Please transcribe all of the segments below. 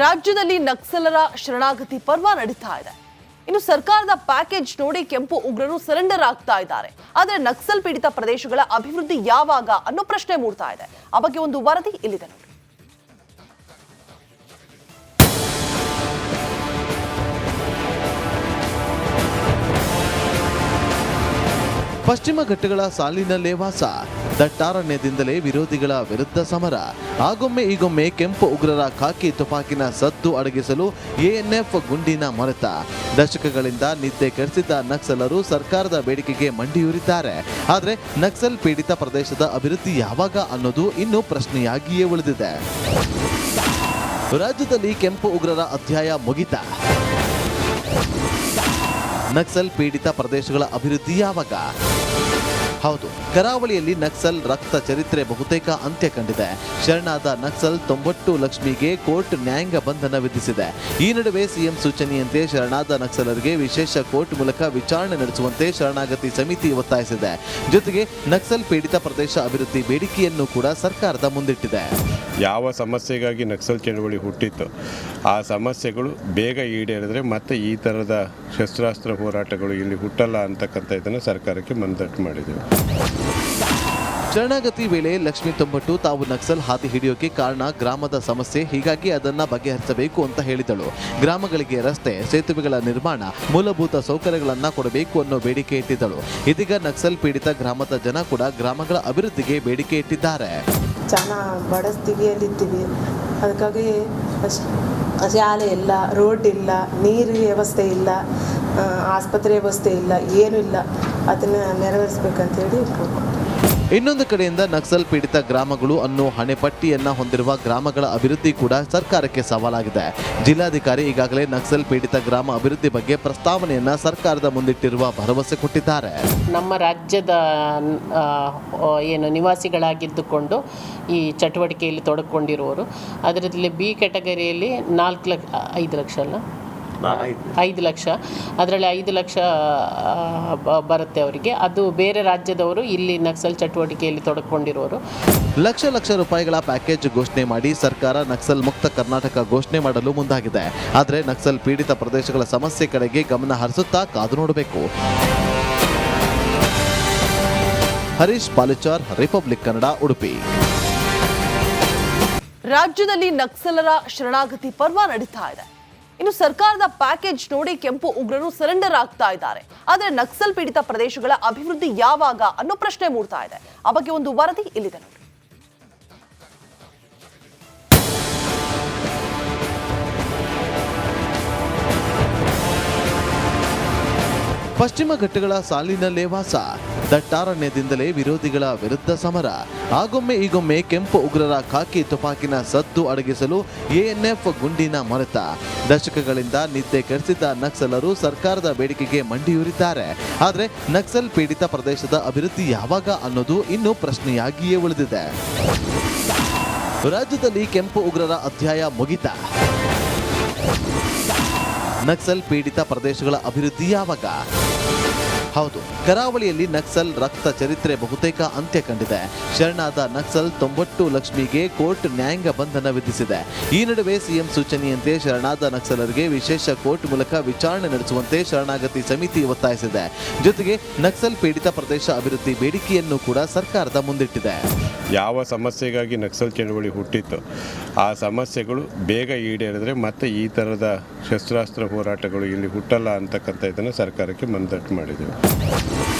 ರಾಜ್ಯದಲ್ಲಿ ನಕ್ಸಲರ ಶರಣಾಗತಿ ಪರ್ವ ನಡೀತಾ ಇದೆ. ಇನ್ನು ಸರ್ಕಾರದ ಪ್ಯಾಕೇಜ್ ನೋಡಿ ಕೆಂಪು ಉಗ್ರರು ಸರೆಂಡರ್ ಆಗ್ತಾ ಇದ್ದಾರೆ. ಆದರೆ ನಕ್ಸಲ್ ಪೀಡಿತ ಪ್ರದೇಶಗಳ ಅಭಿವೃದ್ಧಿ ಯಾವಾಗ ಅನ್ನೋ ಪ್ರಶ್ನೆ ಮೂಡ್ತಾ ಇದೆ. ಆ ಬಗ್ಗೆ ಒಂದು ವರದಿ ಇಲ್ಲಿದೆ ನೋಡಿ. ಪಶ್ಚಿಮ ಘಟ್ಟಗಳ ಸಾಲಿನಲ್ಲೇ ವಾಸ, ದಟ್ಟಾರಣ್ಯದಿಂದಲೇ ವಿರೋಧಿಗಳ ವಿರುದ್ಧ ಸಮರ. ಆಗೊಮ್ಮೆ ಈಗೊಮ್ಮೆ ಕೆಂಪು ಉಗ್ರರ ಖಾಕಿ ತುಪಾಕಿನ ಸದ್ದು ಅಡಗಿಸಲು ಎಎನ್ಎಫ್ ಗುಂಡಿನ ಮೊರೆತ. ದಶಕಗಳಿಂದ ನಿದ್ದೆ ಕೆಡಿಸಿದ್ದ ನಕ್ಸಲರು ಸರ್ಕಾರದ ಬೇಡಿಕೆಗೆ ಮಂಡಿಯೂರಿದ್ದಾರೆ. ಆದರೆ ನಕ್ಸಲ್ ಪೀಡಿತ ಪ್ರದೇಶದ ಅಭಿವೃದ್ಧಿ ಯಾವಾಗ ಅನ್ನೋದು ಇನ್ನೂ ಪ್ರಶ್ನೆಯಾಗಿಯೇ ಉಳಿದಿದೆ. ರಾಜ್ಯದಲ್ಲಿ ಕೆಂಪು ಉಗ್ರರ ಅಧ್ಯಾಯ ಮುಗಿತ. ನಕ್ಸಲ್ ಪೀಡಿತ ಪ್ರದೇಶಗಳ ಅಭಿವೃದ್ಧಿ ಯಾವಾಗ? ಹೌದು, ಕರಾವಳಿಯಲ್ಲಿ ನಕ್ಸಲ್ ರಕ್ತ ಚರಿತ್ರೆ ಬಹುತೇಕ ಅಂತ್ಯ ಕಂಡಿದೆ. ಶರಣಾದ ನಕ್ಸಲ್ 90 ಲಕ್ಷ್ಮಿಗೆ ಕೋರ್ಟ್ ನ್ಯಾಯಾಂಗ ಬಂಧನ ವಿಧಿಸಿದೆ. ಈ ನಡುವೆ ಸಿಎಂ ಸೂಚನೆಯಂತೆ ಶರಣಾದ ನಕ್ಸಲರಿಗೆ ವಿಶೇಷ ಕೋರ್ಟ್ ಮೂಲಕ ವಿಚಾರಣೆ ನಡೆಸುವಂತೆ ಶರಣಾಗತಿ ಸಮಿತಿ ಒತ್ತಾಯಿಸಿದೆ. ಜೊತೆಗೆ ನಕ್ಸಲ್ ಪೀಡಿತ ಪ್ರದೇಶ ಅಭಿವೃದ್ಧಿ ಬೇಡಿಕೆಯನ್ನು ಕೂಡ ಸರ್ಕಾರದ ಮುಂದಿಟ್ಟಿದೆ. ಯಾವ ಸಮಸ್ಯೆಗಾಗಿ ನಕ್ಸಲ್ ಚಳವಳಿ ಹುಟ್ಟಿತ್ತು ಆ ಸಮಸ್ಯೆಗಳು ಬೇಗ ಈಡೇರಿದ್ರೆ ಮತ್ತೆ ಈ ಥರದ ಶಸ್ತ್ರಾಸ್ತ್ರ ಹೋರಾಟಗಳು ಇಲ್ಲಿ ಹುಟ್ಟಲ್ಲ ಅಂತಕ್ಕಂಥ ಇದನ್ನು ಸರ್ಕಾರಕ್ಕೆ ಮನದಟ್ಟು ಮಾಡಿದ್ದೇವೆ. ಶರಣಾಗತಿ ವೇಳೆ ಲಕ್ಷ್ಮೀ 90 ತಾವು ನಕ್ಸಲ್ ಹಾದಿ ಹಿಡಿಯೋಕೆ ಕಾರಣ ಗ್ರಾಮದ ಸಮಸ್ಯೆ, ಹೀಗಾಗಿ ಅದನ್ನ ಬಗೆಹರಿಸಬೇಕು ಅಂತ ಹೇಳಿದಳು. ಗ್ರಾಮಗಳಿಗೆ ರಸ್ತೆ, ಸೇತುವೆಗಳ ನಿರ್ಮಾಣ, ಮೂಲಭೂತ ಸೌಕರ್ಯಗಳನ್ನ ಕೊಡಬೇಕು ಅನ್ನೋ ಬೇಡಿಕೆ ಇಟ್ಟಿದ್ದಳು. ಇದೀಗ ನಕ್ಸಲ್ ಪೀಡಿತ ಗ್ರಾಮದ ಜನ ಕೂಡ ಗ್ರಾಮಗಳ ಅಭಿವೃದ್ಧಿಗೆ ಬೇಡಿಕೆ ಇಟ್ಟಿದ್ದಾರೆ. ಚೆನ್ನಾಗಿ ಬಡ ಸ್ಥಿತಿಯಲ್ಲಿದ್ದೀವಿ, ಅದಕ್ಕಾಗಿ ಶಾಲೆ ಇಲ್ಲ, ರೋಡ್ ಇಲ್ಲ, ನೀರು ವ್ಯವಸ್ಥೆ ಇಲ್ಲ, ಆಸ್ಪತ್ರೆ ವ್ಯವಸ್ಥೆ ಇಲ್ಲ, ಏನೂ ಇಲ್ಲ. ಅದನ್ನು ನೆರವೇರಿಸ್ಬೇಕಂತೇಳಿ. ಇನ್ನೊಂದು ಕಡೆಯಿಂದ ನಕ್ಸಲ್ ಪೀಡಿತ ಗ್ರಾಮಗಳು ಅನ್ನೋ ಹಣೆಪಟ್ಟಿಯನ್ನ ಹೊಂದಿರುವ ಗ್ರಾಮಗಳ ಅಭಿವೃದ್ಧಿ ಕೂಡ ಸರ್ಕಾರಕ್ಕೆ ಸವಾಲಾಗಿದೆ. ಜಿಲ್ಲಾಧಿಕಾರಿ ಈಗಾಗಲೇ ನಕ್ಸಲ್ ಪೀಡಿತ ಗ್ರಾಮ ಅಭಿವೃದ್ಧಿ ಬಗ್ಗೆ ಪ್ರಸ್ತಾವನೆಯನ್ನ ಸರ್ಕಾರದ ಮುಂದಿಟ್ಟಿರುವ ಭರವಸೆ ಕೊಟ್ಟಿದ್ದಾರೆ. ನಮ್ಮ ರಾಜ್ಯದ ನಿವಾಸಿಗಳಾಗಿದ್ದುಕೊಂಡು ಈ ಚಟುವಟಿಕೆಯಲ್ಲಿ ತೊಡಕೊಂಡಿರುವವರು, ಅದರಲ್ಲಿ ಬಿ ಕ್ಯಾಟಗರಿಯಲ್ಲಿ 5 ಲಕ್ಷ ಅಲ್ಲ 5 ಲಕ್ಷ, ಅದರಲ್ಲಿ 5 ಲಕ್ಷ ಬರುತ್ತೆ ಅವರಿಗೆ. ಅದು ಬೇರೆ ರಾಜ್ಯದವರು ಇಲ್ಲಿ ನಕ್ಸಲ್ ಚಟುವಟಿಕೆಯಲ್ಲಿ ತೊಡಕೊಂಡಿರೋರು. ಲಕ್ಷ ರೂಪಾಯಿಗಳ ಪ್ಯಾಕೇಜ್ ಘೋಷಣೆ ಮಾಡಿ ಸರ್ಕಾರ ನಕ್ಸಲ್ ಮುಕ್ತ ಕರ್ನಾಟಕ ಘೋಷಣೆ ಮಾಡಲು ಮುಂದಾಗಿದೆ. ಆದರೆ ನಕ್ಸಲ್ ಪೀಡಿತ ಪ್ರದೇಶಗಳ ಸಮಸ್ಯೆ ಕಡೆಗೆ ಗಮನ ಹರಿಸುತ್ತಾ ಕಾದು ನೋಡಬೇಕು. ಹರೀಶ್ ಪಾಲಿಚಾರ್, ರಿಪಬ್ಲಿಕ್ ಕನ್ನಡ, ಉಡುಪಿ. ರಾಜ್ಯದಲ್ಲಿ ನಕ್ಸಲರ ಶರಣಾಗತಿ ಪರ್ವ ನಡೀತಾ ಇದೆ. ಇನ್ನು ಸರ್ಕಾರದ ಪ್ಯಾಕೇಜ್ ನೋಡಿ ಕೆಂಪು ಉಗ್ರರು ಸರೆಂಡರ್ ಆಗ್ತಾ ಇದ್ದಾರೆ. ಆದರೆ ನಕ್ಸಲ್ ಪೀಡಿತ ಪ್ರದೇಶಗಳ ಅಭಿವೃದ್ಧಿ ಯಾವಾಗ ಅನ್ನೋ ಪ್ರಶ್ನೆ ಮೂಡ್ತಾ ಇದೆ. ಆ ಬಗ್ಗೆ ಒಂದು ವರದಿ ಇಲ್ಲಿದೆ ನೋಡಿ. ಪಶ್ಚಿಮ ಘಟ್ಟಗಳ ಸಾಲಿನಲ್ಲೇ ವಾಸ, ದಟ್ಟಾರಣ್ಯದಿಂದಲೇ ವಿರೋಧಿಗಳ ವಿರುದ್ಧ ಸಮರ. ಆಗೊಮ್ಮೆ ಈಗೊಮ್ಮೆ ಕೆಂಪು ಉಗ್ರರ ಖಾಕಿ ತುಪಾಕಿನ ಸದ್ದು ಅಡಗಿಸಲು ಎಎನ್ಎಫ್ ಗುಂಡಿನ ಮೊರೆತ. ದಶಕಗಳಿಂದ ನಿದ್ದೆ ಕೆಡಿಸಿದ್ದ ನಕ್ಸಲರು ಸರ್ಕಾರದ ಬೇಡಿಕೆಗೆ ಮಂಡಿಯೂರಿದ್ದಾರೆ. ಆದರೆ ನಕ್ಸಲ್ ಪೀಡಿತ ಪ್ರದೇಶದ ಅಭಿವೃದ್ಧಿ ಯಾವಾಗ ಅನ್ನೋದು ಇನ್ನೂ ಪ್ರಶ್ನೆಯಾಗಿಯೇ ಉಳಿದಿದೆ. ರಾಜ್ಯದಲ್ಲಿ ಕೆಂಪು ಉಗ್ರರ ಅಧ್ಯಾಯ ಮುಗಿತ. ನಕ್ಸಲ್ ಪೀಡಿತ ಪ್ರದೇಶಗಳ ಅಭಿವೃದ್ಧಿ ಯಾವಾಗ? ಹೌದು, ಕರಾವಳಿಯಲ್ಲಿ ನಕ್ಸಲ್ ರಕ್ತ ಚರಿತ್ರೆ ಬಹುತೇಕ ಅಂತ್ಯ ಕಂಡಿದೆ. ಶರಣಾದ ನಕ್ಸಲ್ 90 ಲಕ್ಷ್ಮಿಗೆ ಕೋರ್ಟ್ ನ್ಯಾಯಾಂಗ ಬಂಧನ ವಿಧಿಸಿದೆ. ಈ ನಡುವೆ ಸಿಎಂ ಸೂಚನೆಯಂತೆ ಶರಣಾದ ನಕ್ಸಲರಿಗೆ ವಿಶೇಷ ಕೋರ್ಟ್ ಮೂಲಕ ವಿಚಾರಣೆ ನಡೆಸುವಂತೆ ಶರಣಾಗತಿ ಸಮಿತಿ ಒತ್ತಾಯಿಸಿದೆ. ಜೊತೆಗೆ ನಕ್ಸಲ್ ಪೀಡಿತ ಪ್ರದೇಶ ಅಭಿವೃದ್ಧಿ ಬೇಡಿಕೆಯನ್ನು ಕೂಡ ಸರ್ಕಾರದ ಮುಂದಿಟ್ಟಿದೆ. ಯಾವ ಸಮಸ್ಯೆಗಾಗಿ ನಕ್ಸಲ್ ಚಳವಳಿ ಹುಟ್ಟಿತ್ತು ಆ ಸಮಸ್ಯೆಗಳು ಬೇಗ ಈಡೇರಿದ್ರೆ ಮತ್ತೆ ಈ ಥರದ ಶಸ್ತ್ರಾಸ್ತ್ರ ಹೋರಾಟಗಳು ಇಲ್ಲಿ ಹುಟ್ಟಲ್ಲ ಅಂತಕ್ಕಂಥ ಇದನ್ನು ಸರ್ಕಾರಕ್ಕೆ ಮನದಟ್ಟು ಮಾಡಿದ್ದೇವೆ.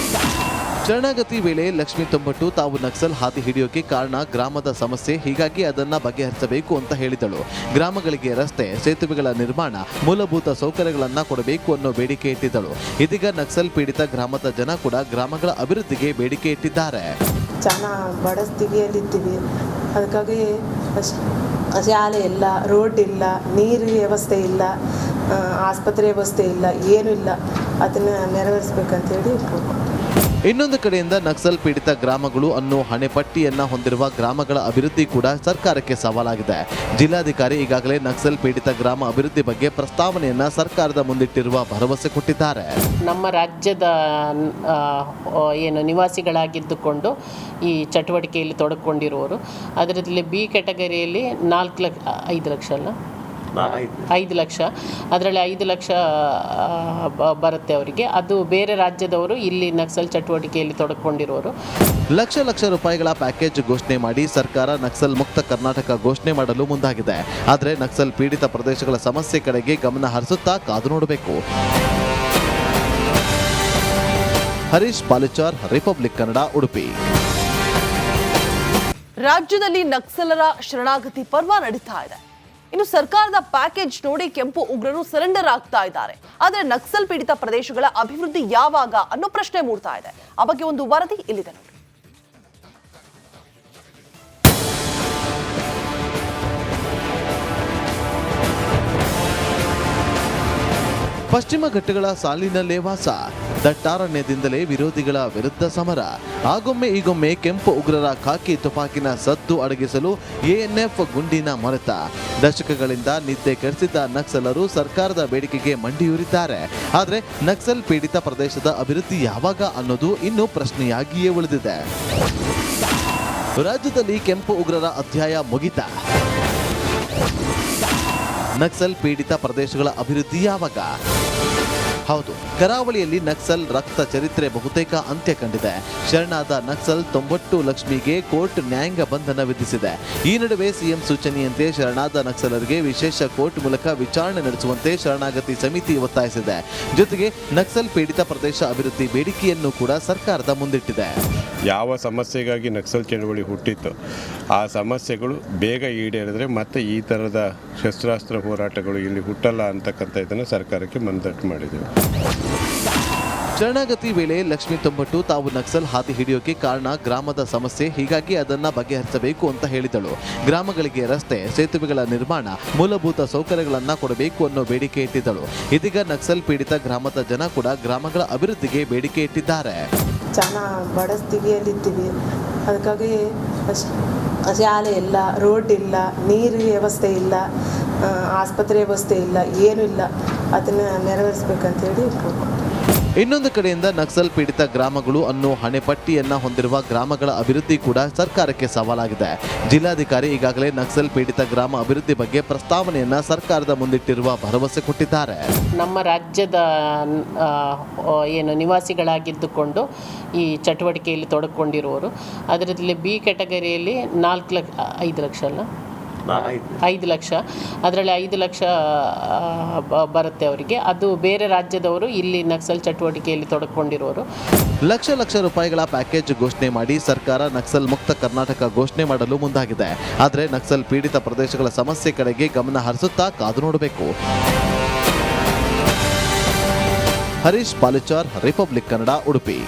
ಶರಣಾಗತಿ ವೇಳೆ ಲಕ್ಷ್ಮೀ 90 ತಾವು ನಕ್ಸಲ್ ಹಾದಿ ಹಿಡಿಯೋಕೆ ಕಾರಣ ಗ್ರಾಮದ ಸಮಸ್ಯೆ, ಹೀಗಾಗಿ ಅದನ್ನ ಬಗೆಹರಿಸಬೇಕು ಅಂತ ಹೇಳಿದಳು. ಗ್ರಾಮಗಳಿಗೆ ರಸ್ತೆ, ಸೇತುವೆಗಳ ನಿರ್ಮಾಣ, ಮೂಲಭೂತ ಸೌಕರ್ಯಗಳನ್ನ ಕೊಡಬೇಕು ಅನ್ನೋ ಬೇಡಿಕೆ ಇಟ್ಟಿದ್ದಳು. ಇದೀಗ ನಕ್ಸಲ್ ಪೀಡಿತ ಗ್ರಾಮದ ಜನ ಕೂಡ ಗ್ರಾಮಗಳ ಅಭಿವೃದ್ಧಿಗೆ ಬೇಡಿಕೆ ಇಟ್ಟಿದ್ದಾರೆ. ಚೆನ್ನಾಗಿ ಬಡ ಸ್ಥಿತಿಯಲ್ಲಿದ್ದೀವಿ, ಅದಕ್ಕಾಗಿ ಶಾಲೆ ಇಲ್ಲ, ರೋಡ್ ಇಲ್ಲ, ನೀರು ವ್ಯವಸ್ಥೆ ಇಲ್ಲ, ಆಸ್ಪತ್ರೆ ವ್ಯವಸ್ಥೆ ಇಲ್ಲ, ಏನೂ ಇಲ್ಲ. ಅದನ್ನು ನೆರವೇರಿಸ್ಬೇಕಂತೇಳಿ. ಇನ್ನೊಂದು ಕಡೆಯಿಂದ ನಕ್ಸಲ್ ಪೀಡಿತ ಗ್ರಾಮಗಳು ಅನ್ನೋ ಹಣೆಪಟ್ಟಿಯನ್ನ ಹೊಂದಿರುವ ಗ್ರಾಮಗಳ ಅಭಿವೃದ್ಧಿ ಕೂಡ ಸರ್ಕಾರಕ್ಕೆ ಸವಾಲಾಗಿದೆ. ಜಿಲ್ಲಾಧಿಕಾರಿ ಈಗಾಗಲೇ ನಕ್ಸಲ್ ಪೀಡಿತ ಗ್ರಾಮ ಅಭಿವೃದ್ಧಿ ಬಗ್ಗೆ ಪ್ರಸ್ತಾವನೆಯನ್ನ ಸರ್ಕಾರದ ಮುಂದಿಟ್ಟಿರುವ ಭರವಸೆ ಕೊಟ್ಟಿದ್ದಾರೆ. ನಮ್ಮ ರಾಜ್ಯದ ನಿವಾಸಿಗಳಾಗಿದ್ದುಕೊಂಡು ಈ ಚಟುವಟಿಕೆಯಲ್ಲಿ ತೊಡಕೊಂಡಿರುವವರು, ಅದರಲ್ಲಿ ಬಿ ಕ್ಯಾಟಗರಿಯಲ್ಲಿ 5 ಲಕ್ಷ ಅಲ್ಲ 5 ಲಕ್ಷ. ಅದರಲ್ಲಿ 5 ಲಕ್ಷ ಬರುತ್ತೆ ಅವರಿಗೆ. ಅದು ಬೇರೆ ರಾಜ್ಯದವರು ಇಲ್ಲಿ ನಕ್ಸಲ್ ಚಟುವಟಿಕೆಯಲ್ಲಿ ತೊಡಕೊಂಡಿರೋರು. ಲಕ್ಷ ರೂಪಾಯಿಗಳ ಪ್ಯಾಕೇಜ್ ಘೋಷಣೆ ಮಾಡಿ ಸರ್ಕಾರ ನಕ್ಸಲ್ ಮುಕ್ತ ಕರ್ನಾಟಕ ಘೋಷಣೆ ಮಾಡಲು ಮುಂದಾಗಿದೆ. ಆದರೆ ನಕ್ಸಲ್ ಪೀಡಿತ ಪ್ರದೇಶಗಳ ಸಮಸ್ಯೆ ಕಡೆಗೆ ಗಮನ ಹರಿಸುತ್ತಾ ಕಾದು ನೋಡಬೇಕು. ಹರೀಶ್ ಪಾಲುಚಾರ್, ರಿಪಬ್ಲಿಕ್ ಕನ್ನಡ, ಉಡುಪಿ. ರಾಜ್ಯದಲ್ಲಿ ನಕ್ಸಲರ ಶರಣಾಗತಿ ಪರ್ವ ನಡೀತಾ ಇದೆ. ಇನ್ನು ಸರ್ಕಾರದ ಪ್ಯಾಕೇಜ್ ನೋಡಿ ಕೆಂಪು ಉಗ್ರರು ಸರೆಂಡರ್ ಆಗ್ತಾ ಇದ್ದಾರೆ. ಆದರೆ ನಕ್ಸಲ್ ಪೀಡಿತ ಪ್ರದೇಶಗಳ ಅಭಿವೃದ್ಧಿ ಯಾವಾಗ ಅನ್ನೋ ಪ್ರಶ್ನೆ ಮೂಡ್ತಾ ಇದೆ. ಆ ಬಗ್ಗೆ ಒಂದು ವರದಿ ಇಲ್ಲಿದೆ ನೋಡಿ. ಪಶ್ಚಿಮ ಘಟ್ಟಗಳ ಸಾಲಿನಲ್ಲೇ ವಾಸ, ದಟ್ಟಾರಣ್ಯದಿಂದಲೇ ವಿರೋಧಿಗಳ ವಿರುದ್ಧ ಸಮರ. ಆಗೊಮ್ಮೆ ಈಗೊಮ್ಮೆ ಕೆಂಪು ಉಗ್ರರ ಖಾಕಿ ತುಪಾಕಿನ ಸದ್ದು ಅಡಗಿಸಲು ಎಎನ್ಎಫ್ ಗುಂಡಿನ ಮೊರೆತ. ದಶಕಗಳಿಂದ ನಿದ್ದೆ ಕೆಡಿಸಿದ್ದ ನಕ್ಸಲರು ಸರ್ಕಾರದ ಬೇಡಿಕೆಗೆ ಮಂಡಿಯೂರಿದ್ದಾರೆ. ಆದರೆ ನಕ್ಸಲ್ ಪೀಡಿತ ಪ್ರದೇಶದ ಅಭಿವೃದ್ಧಿ ಯಾವಾಗ ಅನ್ನೋದು ಇನ್ನೂ ಪ್ರಶ್ನೆಯಾಗಿಯೇ ಉಳಿದಿದೆ. ರಾಜ್ಯದಲ್ಲಿ ಕೆಂಪು ಉಗ್ರರ ಅಧ್ಯಾಯ ಮುಗಿತಾ? ನಕ್ಸಲ್ ಪೀಡಿತ ಪ್ರದೇಶಗಳ ಅಭಿವೃದ್ಧಿ ಯಾವಾಗ? ಹೌದು, ಕರಾವಳಿಯಲ್ಲಿ ನಕ್ಸಲ್ ರಕ್ತ ಚರಿತ್ರೆ ಬಹುತೇಕ ಅಂತ್ಯ ಕಂಡಿದೆ. ಶರಣಾದ ನಕ್ಸಲ್ 90 ಲಕ್ಷ್ಮಿಗೆ ಕೋರ್ಟ್ ನ್ಯಾಯಾಂಗ ಬಂಧನ ವಿಧಿಸಿದೆ. ಈ ನಡುವೆ ಸಿಎಂ ಸೂಚನೆಯಂತೆ ಶರಣಾದ ನಕ್ಸಲರಿಗೆ ವಿಶೇಷ ಕೋರ್ಟ್ ಮೂಲಕ ವಿಚಾರಣೆ ನಡೆಸುವಂತೆ ಶರಣಾಗತಿ ಸಮಿತಿ ಒತ್ತಾಯಿಸಿದೆ. ಜೊತೆಗೆ ನಕ್ಸಲ್ ಪೀಡಿತ ಪ್ರದೇಶ ಅಭಿವೃದ್ಧಿ ಬೇಡಿಕೆಯನ್ನು ಕೂಡ ಸರ್ಕಾರದ ಮುಂದಿಟ್ಟಿದೆ. ಯಾವ ಸಮಸ್ಯೆಗಾಗಿ ನಕ್ಸಲ್ ಚಳವಳಿ ಹುಟ್ಟಿತ್ತು ಆ ಸಮಸ್ಯೆಗಳು ಬೇಗ ಈಡೇರಿದ್ರೆ ಮತ್ತೆ ಈ ಥರದ ಶಸ್ತ್ರಾಸ್ತ್ರ ಹೋರಾಟಗಳು ಇಲ್ಲಿ ಹುಟ್ಟಲ್ಲ ಅಂತಕ್ಕಂಥ ಇದನ್ನು ಸರ್ಕಾರಕ್ಕೆ ಮನದಟ್ಟು ಮಾಡಿದ್ದೇವೆ. ಶರಣಾಗತಿ ವೇಳೆ ಲಕ್ಷ್ಮೀ 90 ತಾವು ನಕ್ಸಲ್ ಹಾದಿ ಹಿಡಿಯೋಕೆ ಕಾರಣ ಗ್ರಾಮದ ಸಮಸ್ಯೆ, ಹೀಗಾಗಿ ಅದನ್ನ ಬಗೆಹರಿಸಬೇಕು ಅಂತ ಹೇಳಿದಳು. ಗ್ರಾಮಗಳಿಗೆ ರಸ್ತೆ, ಸೇತುವೆಗಳ ನಿರ್ಮಾಣ, ಮೂಲಭೂತ ಸೌಕರ್ಯಗಳನ್ನ ಕೊಡಬೇಕು ಅನ್ನೋ ಬೇಡಿಕೆ ಇಟ್ಟಿದ್ದಳು. ಇದೀಗ ನಕ್ಸಲ್ ಪೀಡಿತ ಗ್ರಾಮದ ಜನ ಕೂಡ ಗ್ರಾಮಗಳ ಅಭಿವೃದ್ಧಿಗೆ ಬೇಡಿಕೆ ಇಟ್ಟಿದ್ದಾರೆ. ಜನ ಬಡ ಸ್ಥಿತಿಯಲ್ಲಿದ್ದೀವಿ. ಅದಕ್ಕಾಗಿ ಶಾಲೆ ಇಲ್ಲ, ರೋಡ್ ಇಲ್ಲ, ನೀರು ವ್ಯವಸ್ಥೆ ಇಲ್ಲ, ಆಸ್ಪತ್ರೆ ವ್ಯವಸ್ಥೆ ಇಲ್ಲ, ಏನೂ ಇಲ್ಲ. ಅದನ್ನು ನೆರವೇರಿಸ್ಬೇಕಂತೇಳಿ. ಇನ್ನೊಂದು ಕಡೆಯಿಂದ ನಕ್ಸಲ್ ಪೀಡಿತ ಗ್ರಾಮಗಳು ಅನ್ನೋ ಹಣೆಪಟ್ಟಿಯನ್ನ ಹೊಂದಿರುವ ಗ್ರಾಮಗಳ ಅಭಿವೃದ್ಧಿ ಕೂಡ ಸರ್ಕಾರಕ್ಕೆ ಸವಾಲಾಗಿದೆ. ಜಿಲ್ಲಾಧಿಕಾರಿ ಈಗಾಗಲೇ ನಕ್ಸಲ್ ಪೀಡಿತ ಗ್ರಾಮ ಅಭಿವೃದ್ಧಿ ಬಗ್ಗೆ ಪ್ರಸ್ತಾವನೆಯನ್ನ ಸರ್ಕಾರದ ಮುಂದಿಟ್ಟಿರುವ ಭರವಸೆ ಕೊಟ್ಟಿದ್ದಾರೆ. ನಮ್ಮ ರಾಜ್ಯದ ನಿವಾಸಿಗಳಾಗಿದ್ದುಕೊಂಡು ಈ ಚಟುವಟಿಕೆಯಲ್ಲಿ ತೊಡಕೊಂಡಿರುವವರು, ಅದರಲ್ಲಿ ಬಿ ಕ್ಯಾಟಗರಿಯಲ್ಲಿ 5 ಲಕ್ಷ ಅಲ್ಲ 5 ಲಕ್ಷ. ಅದರಲ್ಲಿ 5 ಲಕ್ಷ ಬರುತ್ತೆ ಅವರಿಗೆ. ಅದು ಬೇರೆ ರಾಜ್ಯದವರು ಇಲ್ಲಿ ನಕ್ಸಲ್ ಚಟುವಟಿಕೆಯಲ್ಲಿ ತೊಡಕೊಂಡಿರೋರು. ಲಕ್ಷ ರೂಪಾಯಿಗಳ ಪ್ಯಾಕೇಜ್ ಘೋಷಣೆ ಮಾಡಿ ಸರ್ಕಾರ ನಕ್ಸಲ್ ಮುಕ್ತ ಕರ್ನಾಟಕ ಘೋಷಣೆ ಮಾಡಲು ಮುಂದಾಗಿದೆ. ಆದರೆ ನಕ್ಸಲ್ ಪೀಡಿತ ಪ್ರದೇಶಗಳ ಸಮಸ್ಯೆ ಕಡೆಗೆ ಗಮನ ಹರಿಸುತ್ತಾ ಕಾದು ನೋಡಬೇಕು. ಹರೀಶ್ ಪಾಲುಚಾರ್, ರಿಪಬ್ಲಿಕ್ ಕನ್ನಡ, ಉಡುಪಿ.